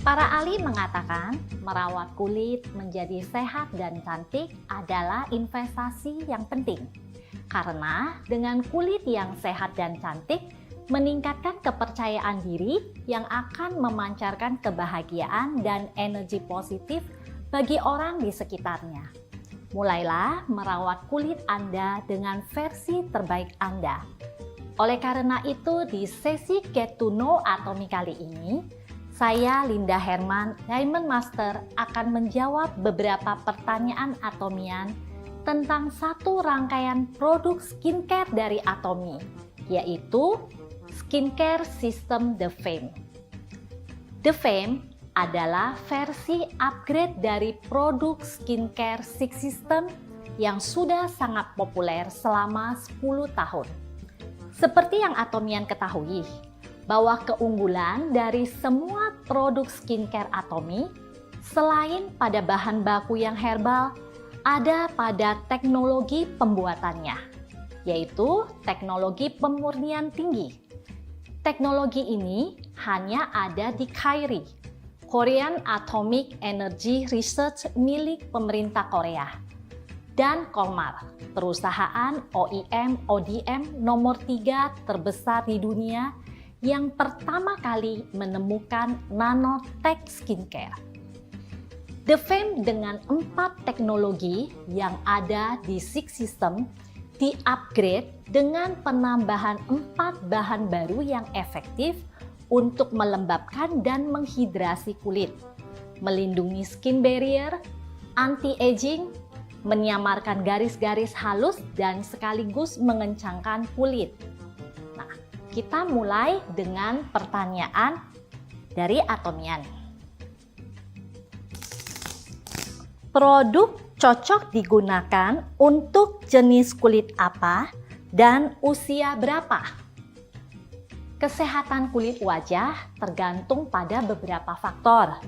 Para ahli mengatakan merawat kulit menjadi sehat dan cantik adalah investasi yang penting. Karena dengan kulit yang sehat dan cantik, meningkatkan kepercayaan diri yang akan memancarkan kebahagiaan dan energi positif bagi orang di sekitarnya. Mulailah merawat kulit Anda dengan versi terbaik Anda. Oleh karena itu, di sesi Get to Know Atomy kali ini, saya, Linda Herman, Diamond Master, akan menjawab beberapa pertanyaan Atomian tentang satu rangkaian produk skincare dari Atomy, yaitu Skincare System The Fame. The Fame adalah versi upgrade dari produk skincare Six System yang sudah sangat populer selama 10 tahun. Seperti yang Atomian ketahui, bahwa keunggulan dari semua produk skincare Atomy, selain pada bahan baku yang herbal, ada pada teknologi pembuatannya, yaitu teknologi pemurnian tinggi. Teknologi ini hanya ada di KAIRI, Korean Atomic Energy Research milik pemerintah Korea, dan KOLMAR, perusahaan OEM/ODM nomor 3 terbesar di dunia yang pertama kali menemukan nanotech skincare. The Fame dengan 4 teknologi yang ada di Six System di-upgrade dengan penambahan 4 bahan baru yang efektif untuk melembabkan dan menghidrasi kulit, melindungi skin barrier, anti-aging, menyamarkan garis-garis halus, dan sekaligus mengencangkan kulit. Kita mulai dengan pertanyaan dari Atomian. Produk cocok digunakan untuk jenis kulit apa dan usia berapa? Kesehatan kulit wajah tergantung pada beberapa faktor.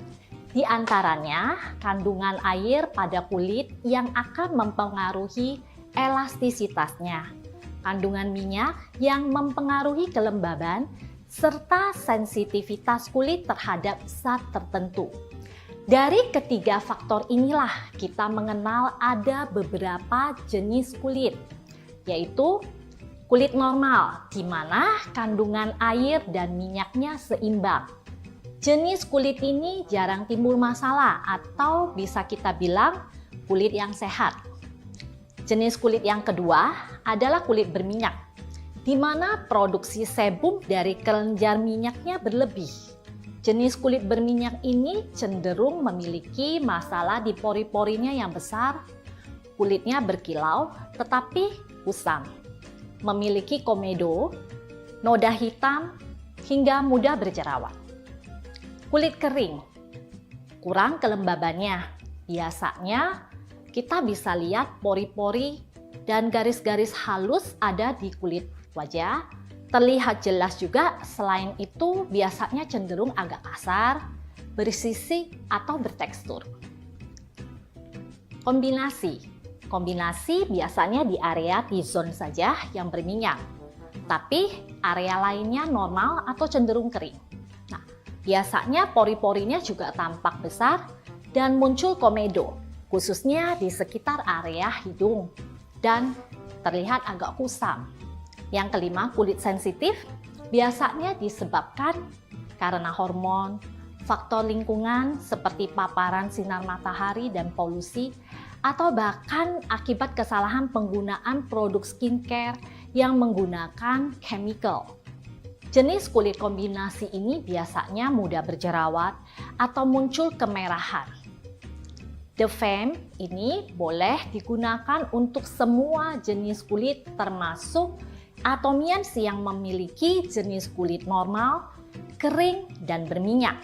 Di antaranya, kandungan air pada kulit yang akan mempengaruhi elastisitasnya, kandungan minyak yang mempengaruhi kelembaban, serta sensitivitas kulit terhadap zat tertentu. Dari ketiga faktor inilah kita mengenal ada beberapa jenis kulit, yaitu kulit normal, di mana kandungan air dan minyaknya seimbang. Jenis kulit ini jarang timbul masalah atau bisa kita bilang kulit yang sehat. Jenis kulit yang kedua adalah kulit berminyak, di mana produksi sebum dari kelenjar minyaknya berlebih. Jenis kulit berminyak ini cenderung memiliki masalah di pori-porinya yang besar, kulitnya berkilau tetapi kusam, memiliki komedo, noda hitam, hingga mudah berjerawat. Kulit kering, kurang kelembabannya, biasanya kita bisa lihat pori-pori dan garis-garis halus ada di kulit wajah. Terlihat jelas juga, selain itu biasanya cenderung agak kasar, bersisik atau bertekstur. Kombinasi biasanya di area T-zone saja yang berminyak, tapi area lainnya normal atau cenderung kering. Nah, biasanya pori-porinya juga tampak besar dan muncul komedo, khususnya di sekitar area hidung, dan terlihat agak kusam. Yang kelima, kulit sensitif biasanya disebabkan karena hormon, faktor lingkungan seperti paparan sinar matahari dan polusi, atau bahkan akibat kesalahan penggunaan produk skincare yang menggunakan chemical. Jenis kulit kombinasi ini biasanya mudah berjerawat atau muncul kemerahan. The Fame ini boleh digunakan untuk semua jenis kulit termasuk Atomians yang memiliki jenis kulit normal, kering, dan berminyak.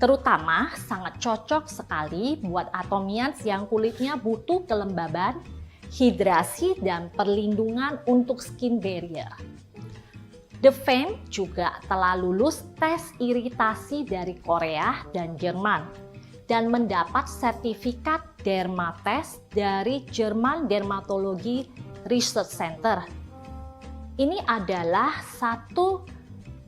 Terutama sangat cocok sekali buat Atomians yang kulitnya butuh kelembaban, hidrasi, dan perlindungan untuk skin barrier. The Fame juga telah lulus tes iritasi dari Korea dan Jerman dan mendapat sertifikat Dermatest dari German Dermatology Research Center. Ini adalah satu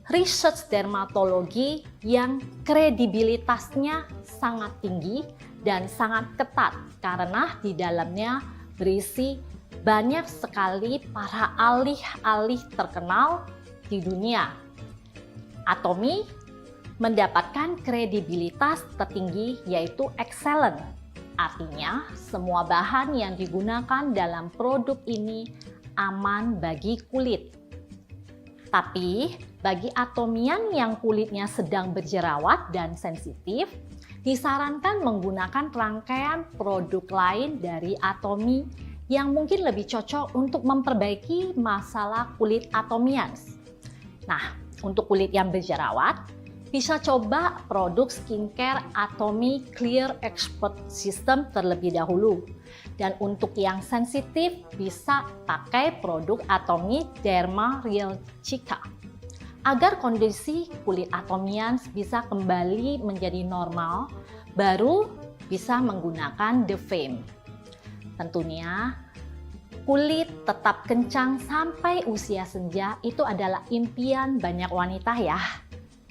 research dermatologi yang kredibilitasnya sangat tinggi dan sangat ketat karena di dalamnya berisi banyak sekali para ahli-ahli terkenal di dunia. Atomy mendapatkan kredibilitas tertinggi yaitu excellent. Artinya, semua bahan yang digunakan dalam produk ini aman bagi kulit. Tapi, bagi atomian yang kulitnya sedang berjerawat dan sensitif, disarankan menggunakan rangkaian produk lain dari Atomy yang mungkin lebih cocok untuk memperbaiki masalah kulit atomians. Nah, untuk kulit yang berjerawat, bisa coba produk skincare Atomy Clear Expert System terlebih dahulu. Dan untuk yang sensitif bisa pakai produk Atomy Derma Real Cica. Agar kondisi kulit atomians bisa kembali menjadi normal, baru bisa menggunakan The Fame. Tentunya, kulit tetap kencang sampai usia senja itu adalah impian banyak wanita ya.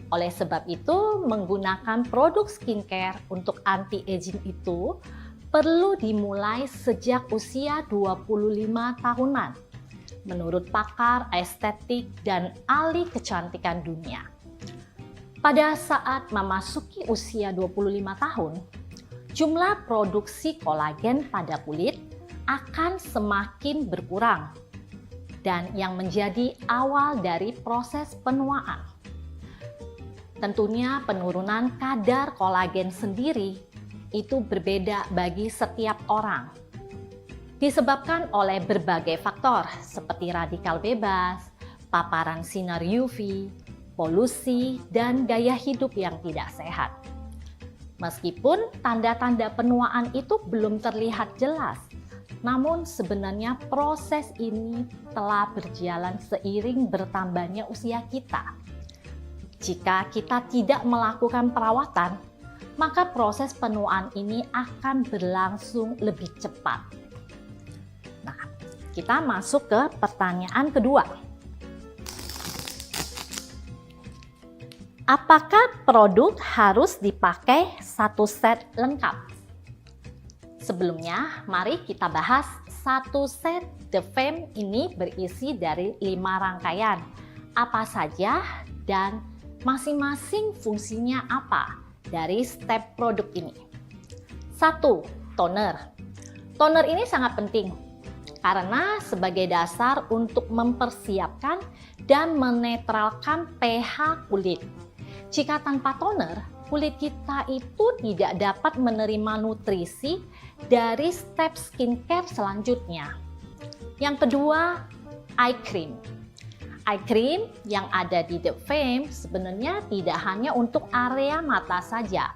Oleh sebab itu, menggunakan produk skincare untuk anti-aging itu perlu dimulai sejak usia 25 tahunan, menurut pakar estetik dan ahli kecantikan dunia. Pada saat memasuki usia 25 tahun, jumlah produksi kolagen pada kulit akan semakin berkurang dan yang menjadi awal dari proses penuaan. Tentunya penurunan kadar kolagen sendiri itu berbeda bagi setiap orang. Disebabkan oleh berbagai faktor seperti radikal bebas, paparan sinar UV, polusi, dan gaya hidup yang tidak sehat. Meskipun tanda-tanda penuaan itu belum terlihat jelas, namun sebenarnya proses ini telah berjalan seiring bertambahnya usia kita. Jika kita tidak melakukan perawatan, maka proses penuaan ini akan berlangsung lebih cepat. Nah, kita masuk ke pertanyaan kedua. Apakah produk harus dipakai satu set lengkap? Sebelumnya, mari kita bahas satu set The Fame ini berisi dari 5 rangkaian. Apa saja dan masing-masing fungsinya apa dari step produk ini. 1. Toner. Toner ini sangat penting karena sebagai dasar untuk mempersiapkan dan menetralkan pH kulit. Jika tanpa toner, kulit kita itu tidak dapat menerima nutrisi dari step skincare selanjutnya. Yang kedua, eye cream. Eye cream yang ada di The Fame sebenarnya tidak hanya untuk area mata saja,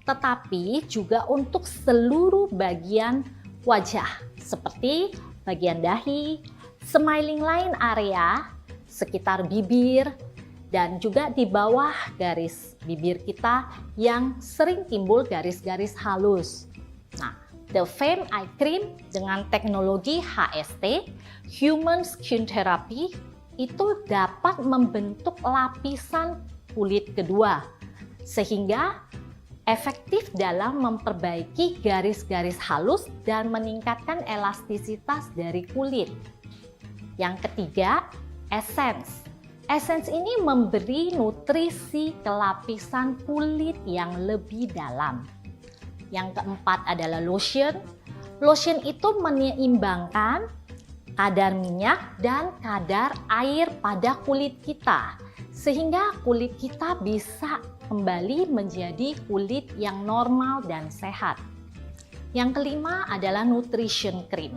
tetapi juga untuk seluruh bagian wajah, seperti bagian dahi, smiling line area, sekitar bibir, dan juga di bawah garis bibir kita yang sering timbul garis-garis halus. Nah, The Fame Eye Cream dengan teknologi HST, Human Skin Therapy, itu dapat membentuk lapisan kulit kedua, sehingga efektif dalam memperbaiki garis-garis halus dan meningkatkan elastisitas dari kulit. Yang ketiga, essence. Essence ini memberi nutrisi ke lapisan kulit yang lebih dalam. Yang keempat adalah lotion. Lotion itu menyeimbangkan kadar minyak dan kadar air pada kulit kita, sehingga kulit kita bisa kembali menjadi kulit yang normal dan sehat. Yang kelima adalah nutrition cream.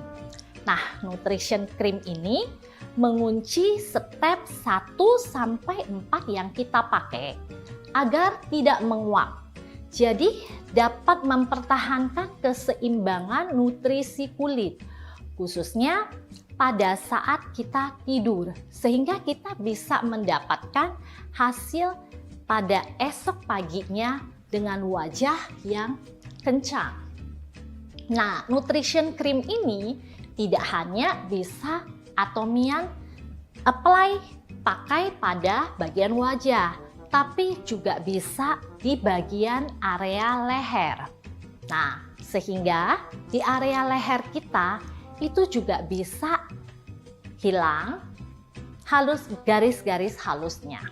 Nah, nutrition cream ini mengunci step 1 sampai 4 yang kita pakai agar tidak menguap. Jadi, dapat mempertahankan keseimbangan nutrisi kulit, khususnya pada saat kita tidur, sehingga kita bisa mendapatkan hasil pada esok paginya dengan wajah yang kencang. Nah, nutrition cream ini tidak hanya bisa atomian apply pakai pada bagian wajah, tapi juga bisa di bagian area leher. Nah, sehingga di area leher kita itu juga bisa hilang garis-garis halusnya.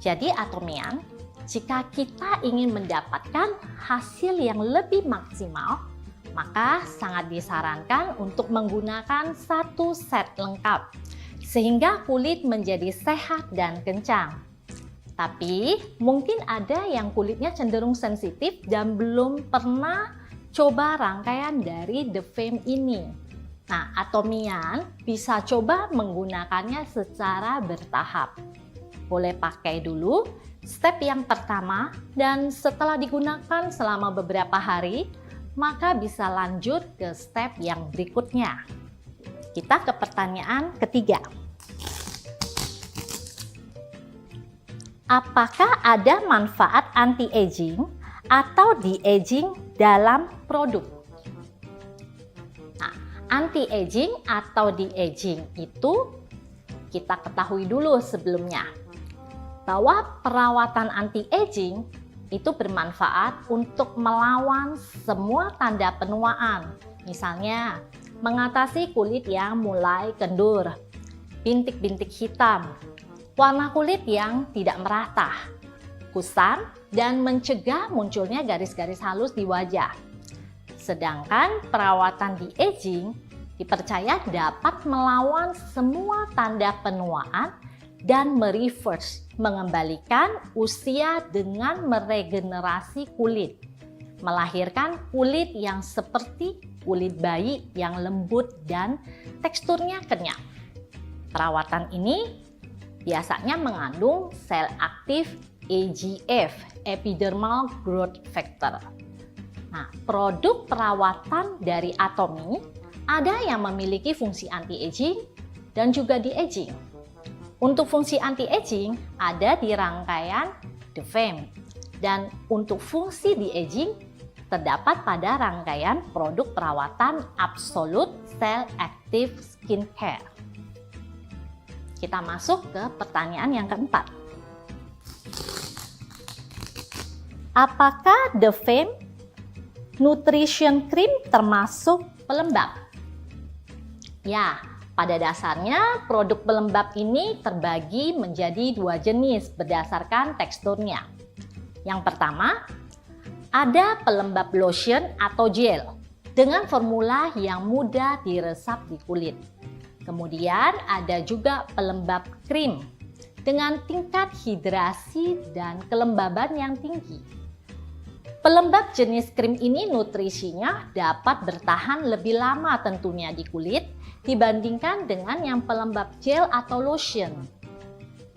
Jadi Atomian, jika kita ingin mendapatkan hasil yang lebih maksimal, maka sangat disarankan untuk menggunakan satu set lengkap, sehingga kulit menjadi sehat dan kencang. Tapi mungkin ada yang kulitnya cenderung sensitif dan belum pernah coba rangkaian dari The Fame ini. Nah, Atomian bisa coba menggunakannya secara bertahap. Boleh pakai dulu step yang pertama, dan setelah digunakan selama beberapa hari, maka bisa lanjut ke step yang berikutnya. Kita ke pertanyaan ketiga. Apakah ada manfaat anti-aging atau de-aging dalam produk? Nah, anti-aging atau de-aging itu kita ketahui dulu sebelumnya, bahwa perawatan anti-aging itu bermanfaat untuk melawan semua tanda penuaan. Misalnya, mengatasi kulit yang mulai kendur, bintik-bintik hitam, warna kulit yang tidak merata, kusam, dan mencegah munculnya garis-garis halus di wajah. Sedangkan perawatan de-aging dipercaya dapat melawan semua tanda penuaan dan mereverse, mengembalikan usia dengan meregenerasi kulit, melahirkan kulit yang seperti kulit bayi yang lembut dan teksturnya kenyal. Perawatan ini biasanya mengandung sel aktif EGF, Epidermal Growth Factor. Nah, produk perawatan dari Atomy ada yang memiliki fungsi anti-aging dan juga de-aging. Untuk fungsi anti-aging ada di rangkaian The Fame, dan untuk fungsi de-aging terdapat pada rangkaian produk perawatan Absolute Cell Active Skincare. Kita masuk ke pertanyaan yang keempat. Apakah The Fame Nutrition Cream termasuk pelembab? Ya, pada dasarnya produk pelembab ini terbagi menjadi dua jenis berdasarkan teksturnya. Yang pertama, ada pelembab lotion atau gel dengan formula yang mudah diresap di kulit. Kemudian ada juga pelembab krim dengan tingkat hidrasi dan kelembaban yang tinggi. Pelembab jenis krim ini nutrisinya dapat bertahan lebih lama tentunya di kulit dibandingkan dengan yang pelembab gel atau lotion.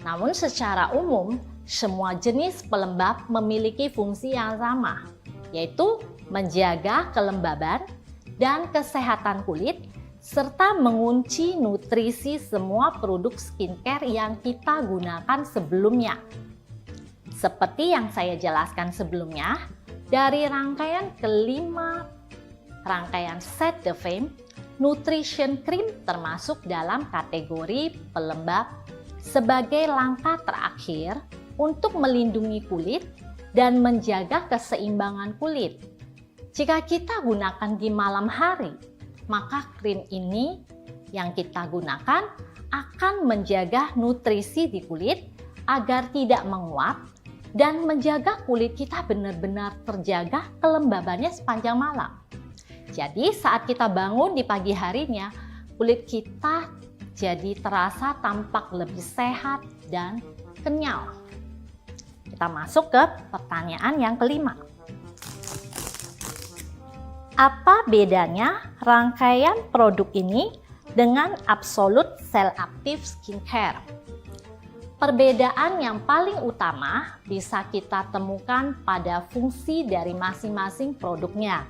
Namun secara umum, semua jenis pelembab memiliki fungsi yang sama, yaitu menjaga kelembaban dan kesehatan kulit serta mengunci nutrisi semua produk skincare yang kita gunakan sebelumnya. Seperti yang saya jelaskan sebelumnya, dari rangkaian kelima rangkaian set The Fame, Nutrition Cream termasuk dalam kategori pelembab sebagai langkah terakhir untuk melindungi kulit dan menjaga keseimbangan kulit. Jika kita gunakan di malam hari, maka krim ini yang kita gunakan akan menjaga nutrisi di kulit agar tidak menguap dan menjaga kulit kita benar-benar terjaga kelembabannya sepanjang malam. Jadi saat kita bangun di pagi harinya, kulit kita jadi terasa tampak lebih sehat dan kenyal. Kita masuk ke pertanyaan yang kelima. Apa bedanya rangkaian produk ini dengan Absolute Cell Active Skincare? Perbedaan yang paling utama bisa kita temukan pada fungsi dari masing-masing produknya.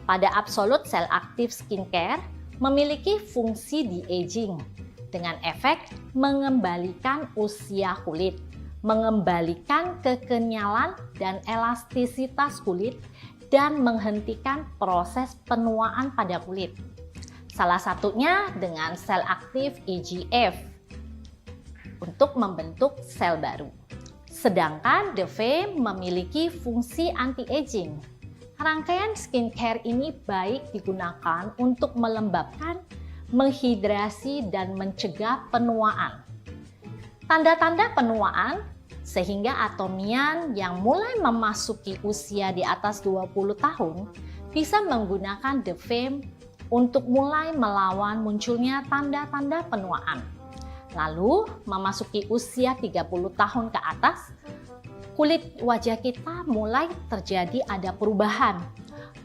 Pada Absolute Cell Active Skincare memiliki fungsi de-aging dengan efek mengembalikan usia kulit, mengembalikan kekenyalan dan elastisitas kulit, dan menghentikan proses penuaan pada kulit. Salah satunya dengan sel aktif EGF. untuk membentuk sel baru. Sedangkan DeFame memiliki fungsi anti-aging. Rangkaian skincare ini baik digunakan untuk melembabkan, menghidrasi, dan mencegah penuaan. Tanda-tanda penuaan sehingga Atomian yang mulai memasuki usia di atas 20 tahun bisa menggunakan DeFame untuk mulai melawan munculnya tanda-tanda penuaan. Lalu memasuki usia 30 tahun ke atas, kulit wajah kita mulai terjadi ada perubahan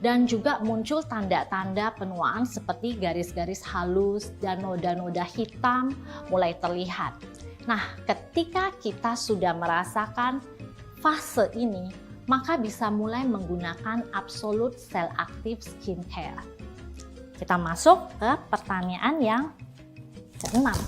dan juga muncul tanda-tanda penuaan seperti garis-garis halus dan noda-noda hitam mulai terlihat. Nah, ketika kita sudah merasakan fase ini, maka bisa mulai menggunakan Absolute Cell Active Skincare. Kita masuk ke pertanyaan yang keenam.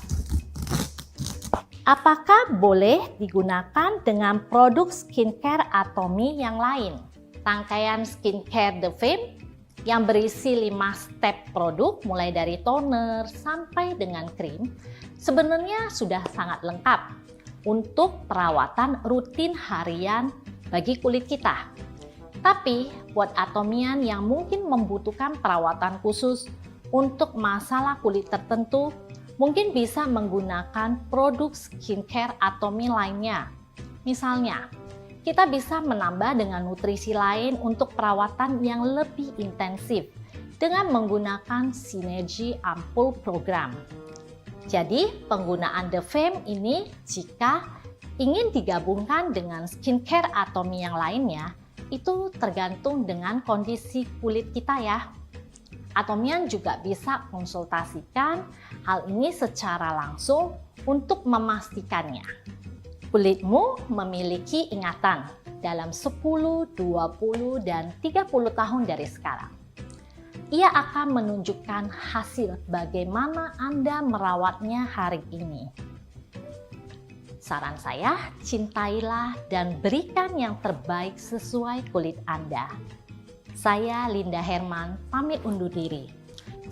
Apakah boleh digunakan dengan produk skincare Atomy yang lain? Rangkaian skincare DeFame yang berisi 5 step produk mulai dari toner sampai dengan krim sebenarnya sudah sangat lengkap untuk perawatan rutin harian bagi kulit kita. Tapi buat Atomian yang mungkin membutuhkan perawatan khusus untuk masalah kulit tertentu, mungkin bisa menggunakan produk skincare Atomy lainnya. Misalnya, kita bisa menambah dengan nutrisi lain untuk perawatan yang lebih intensif dengan menggunakan sinergi ampul program. Jadi, penggunaan DeFame ini jika ingin digabungkan dengan skincare Atomy yang lainnya, itu tergantung dengan kondisi kulit kita ya. Atomian juga bisa konsultasikan hal ini secara langsung untuk memastikannya. Kulitmu memiliki ingatan dalam 10, 20, dan 30 tahun dari sekarang. Ia akan menunjukkan hasil bagaimana Anda merawatnya hari ini. Saran saya, cintailah dan berikan yang terbaik sesuai kulit Anda. Saya Linda Herman, pamit undur diri.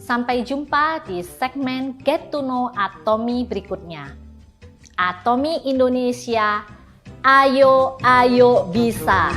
Sampai jumpa di segmen Get to Know Atomy berikutnya. Atomy Indonesia, ayo bisa!